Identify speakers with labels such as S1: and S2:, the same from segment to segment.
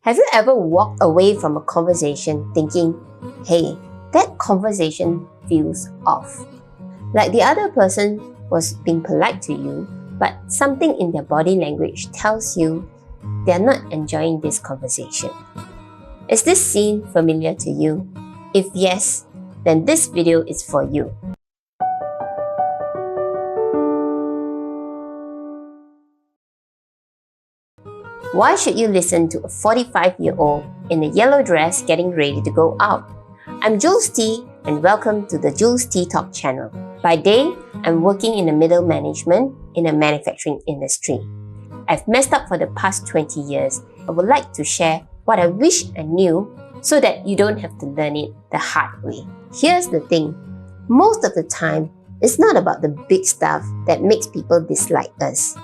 S1: Have you ever walked away from a conversation thinking, hey, that conversation feels off? Like the other person was being polite to you, but something in their body language tells you they're not enjoying this conversation. Is this scene familiar to you? If yes, then this video is for you. Why should you listen to a 45-year-old in a yellow dress getting ready to go out? I'm Jules T, and welcome to the Jules T Talk channel. By day, I'm working in the middle management in a manufacturing industry. I've messed up for the past 20 years. I would like to share what I wish I knew so that you don't have to learn it the hard way. Here's the thing. Most of the time, it's not about the big stuff that makes people dislike us.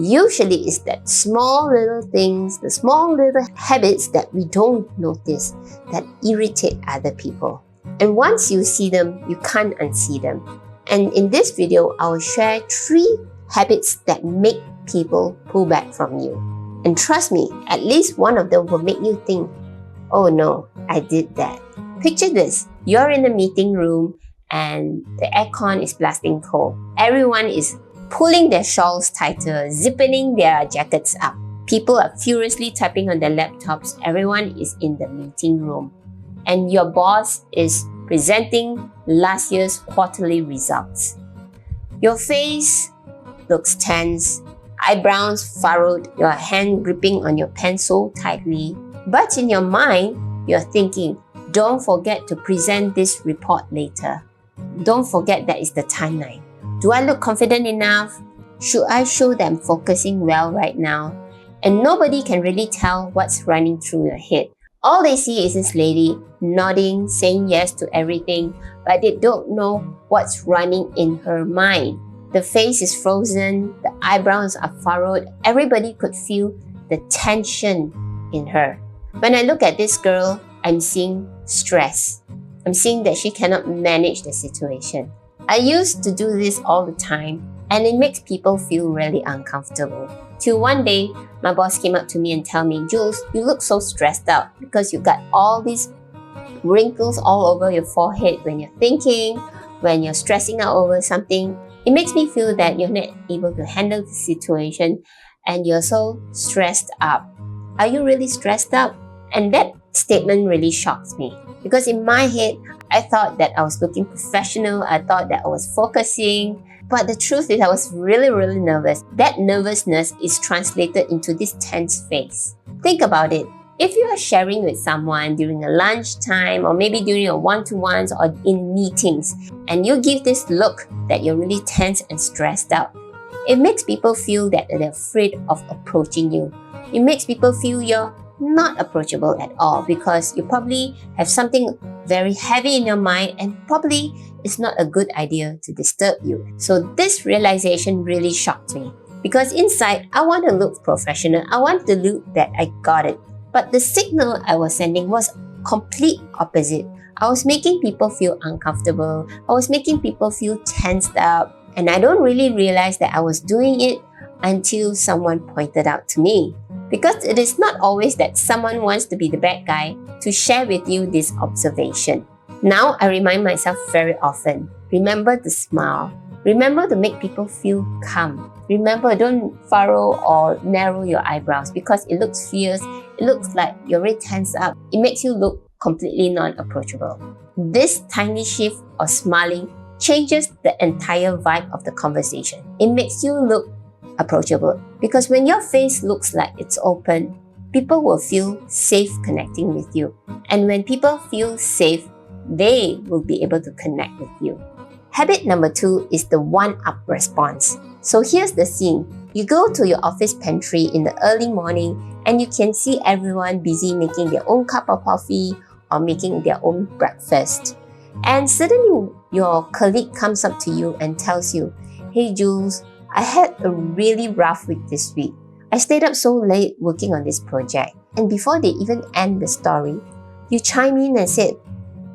S1: Usually it's that small little things, the small little habits that we don't notice that irritate other people. And once you see them, you can't unsee them. And in this video, I will share 3 habits that make people pull back from you. And trust me, at least one of them will make you think, oh no, I did that. Picture this, you're in a meeting room and the aircon is blasting cold. Everyone is pulling their shawls tighter, zipping their jackets up. People are furiously typing on their laptops. Everyone is in the meeting room. And your boss is presenting last year's quarterly results. Your face looks tense, eyebrows furrowed, your hand gripping on your pen so tightly. But in your mind, you're thinking, don't forget to present this report later. Don't forget that is the timeline. Do I look confident enough? Should I show that I'm focusing well right now? And nobody can really tell what's running through your head. All they see is this lady nodding, saying yes to everything, but they don't know what's running in her mind. The face is frozen, the eyebrows are furrowed. Everybody could feel the tension in her. When I look at this girl, I'm seeing stress. I'm seeing that she cannot manage the situation. I used to do this all the time, and it makes people feel really uncomfortable. Till one day, my boss came up to me and told me, Jules, you look so stressed out because you got all these wrinkles all over your forehead when you're thinking, when you're stressing out over something. It makes me feel that you're not able to handle the situation and you're so stressed up. Are you really stressed out? And that statement really shocks me because in my head, I thought that I was looking professional. I thought that I was focusing. But the truth is I was really nervous. That nervousness is translated into this tense face. Think about it. If you are sharing with someone during a lunchtime or maybe during your one-to-ones or in meetings and you give this look that you're really tense and stressed out, it makes people feel that they're afraid of approaching you. It makes people feel you're not approachable at all because you probably have something very heavy in your mind and probably it's not a good idea to disturb you. So this realization really shocked me because inside I want to look professional. I want to look that I got it. But the signal I was sending was complete opposite. I was making people feel uncomfortable. I was making people feel tensed up. And I don't really realize that I was doing it until someone pointed out to me. Because it is not always that someone wants to be the bad guy to share with you this observation. Now I remind myself very often, remember to smile. Remember to make people feel calm. Remember, don't furrow or narrow your eyebrows because it looks fierce. It looks like you're really tense up. It makes you look completely non-approachable. This tiny shift of smiling changes the entire vibe of the conversation. It makes you look approachable because when your face looks like it's open, people will feel safe connecting with you. And when people feel safe, they will be able to connect with you. Habit number 2 is the one-up response. So here's the scene. You go to your office pantry in the early morning and you can see everyone busy making their own cup of coffee or making their own breakfast. And suddenly your colleague comes up to you and tells you, hey Jules, I had a really rough week this week. I stayed up so late working on this project. And before they even end the story, you chime in and said,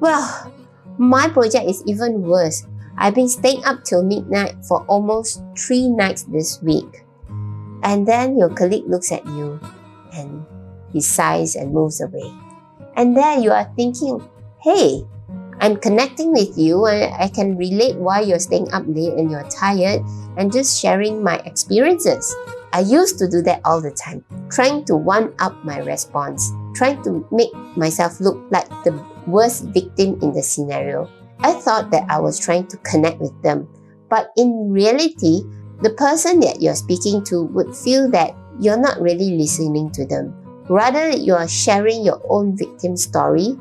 S1: well, my project is even worse. I've been staying up till midnight for almost 3 nights this week. And then your colleague looks at you and he sighs and moves away. And there you are thinking, hey, I'm connecting with you. I can relate why you're staying up late and you're tired and just sharing my experiences. I used to do that all the time, trying to one-up my response, trying to make myself look like the worst victim in the scenario. I thought that I was trying to connect with them, but in reality, the person that you're speaking to would feel that you're not really listening to them. Rather, you're sharing your own victim story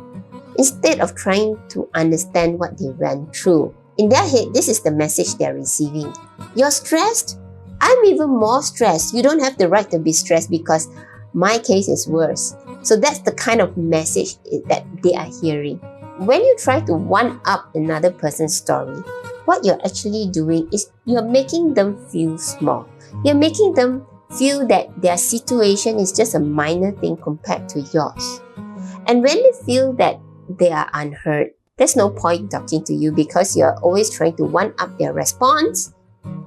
S1: instead of trying to understand what they went through. In their head, this is the message they're receiving. You're stressed? I'm even more stressed. You don't have the right to be stressed because my case is worse. So that's the kind of message that they are hearing. When you try to one-up another person's story, what you're actually doing is you're making them feel small. You're making them feel that their situation is just a minor thing compared to yours. And when they feel that they are unheard, there's no point talking to you because you're always trying to one-up their response.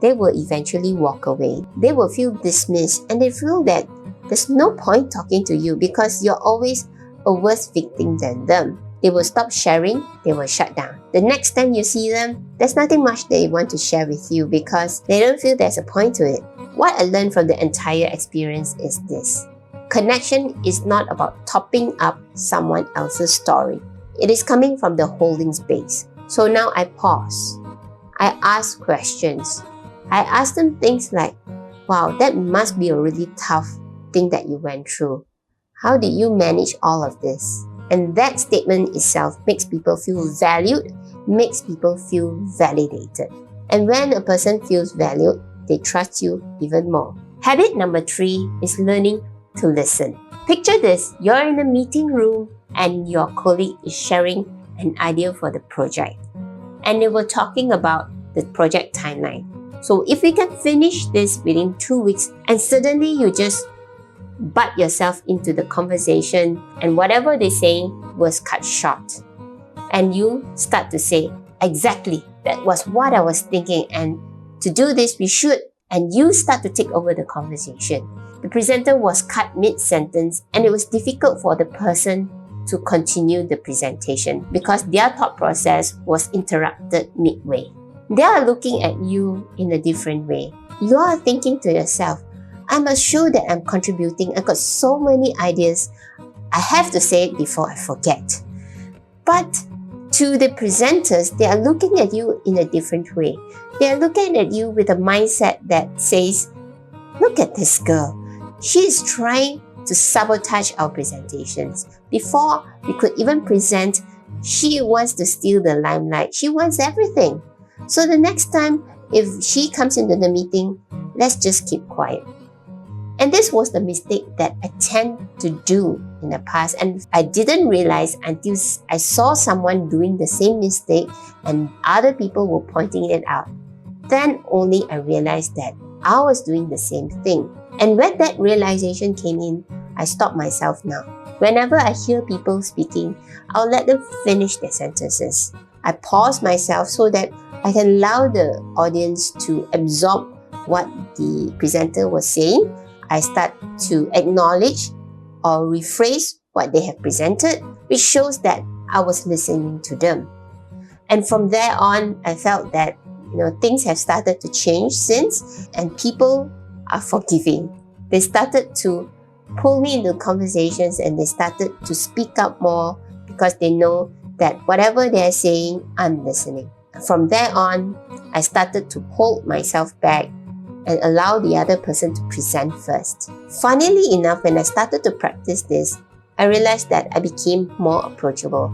S1: They will eventually walk away. They will feel dismissed and they feel that there's no point talking to you because you're always a worse victim than them. They will stop sharing, they will shut down. The next time you see them, there's nothing much they want to share with you because they don't feel there's a point to it. What I learned from the entire experience is this. Connection is not about topping up someone else's story. It is coming from the holding space. So now I pause. I ask questions. I ask them things like, wow, that must be a really tough thing that you went through. How did you manage all of this? And that statement itself makes people feel valued, makes people feel validated. And when a person feels valued, they trust you even more. Habit number 3 is learning to listen. Picture this, you're in a meeting room and your colleague is sharing an idea for the project. And they were talking about the project timeline. So if we can finish this within 2 weeks and suddenly you just butt yourself into the conversation and whatever they're saying was cut short. And you start to say, exactly, that was what I was thinking and to do this we should, and you start to take over the conversation. The presenter was cut mid-sentence and it was difficult for the person to continue the presentation because their thought process was interrupted midway. They are looking at you in a different way. You are thinking to yourself, I must show that I'm contributing. I've got so many ideas. I have to say it before I forget. But to the presenters, they are looking at you in a different way. They are looking at you with a mindset that says, look at this girl. She is trying to sabotage our presentations. Before we could even present, she wants to steal the limelight. She wants everything. So the next time, if she comes into the meeting, let's just keep quiet. And this was the mistake that I tend to do in the past, and I didn't realize until I saw someone doing the same mistake and other people were pointing it out. Then only I realized that I was doing the same thing. And when that realization came in, I stopped myself now. Whenever I hear people speaking, I'll let them finish their sentences. I pause myself so that I can allow the audience to absorb what the presenter was saying. I start to acknowledge or rephrase what they have presented, which shows that I was listening to them. And from there on, I felt that things have started to change since, and people are forgiving. They started to pull me into conversations and they started to speak up more because they know that whatever they're saying, I'm listening. From there on, I started to hold myself back and allow the other person to present first. Funnily enough, when I started to practice this, I realized that I became more approachable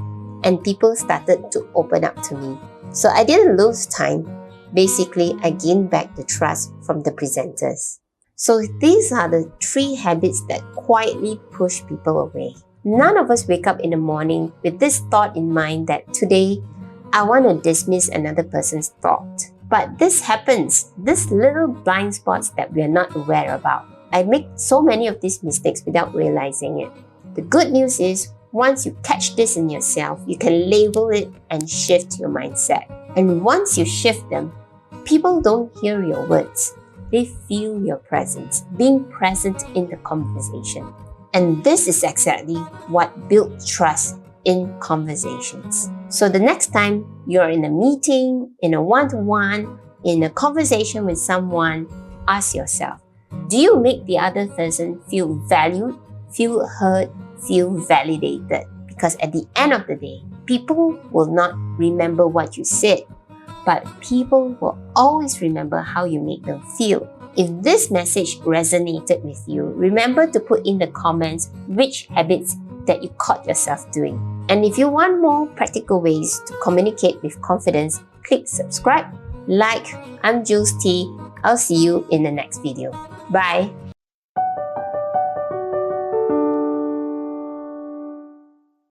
S1: and people started to open up to me. So I didn't lose time. Basically, I gained back the trust from the presenters. So these are the 3 habits that quietly push people away. None of us wake up in the morning with this thought in mind that today, I want to dismiss another person's thought. But this happens, these little blind spots that we are not aware about. I make so many of these mistakes without realizing it. The good news is, once you catch this in yourself, you can label it and shift your mindset. And once you shift them, people don't hear your words. They feel your presence, being present in the conversation. And this is exactly what builds trust in conversations. So the next time you're in a meeting, in a one-to-one, in a conversation with someone, ask yourself, do you make the other person feel valued, feel heard, feel validated? Because at the end of the day, people will not remember what you said, but people will always remember how you make them feel. If this message resonated with you, remember to put in the comments which habits that you caught yourself doing. And if you want more practical ways to communicate with confidence, click subscribe, like. I'm Jules T. I'll see you in the next video. Bye.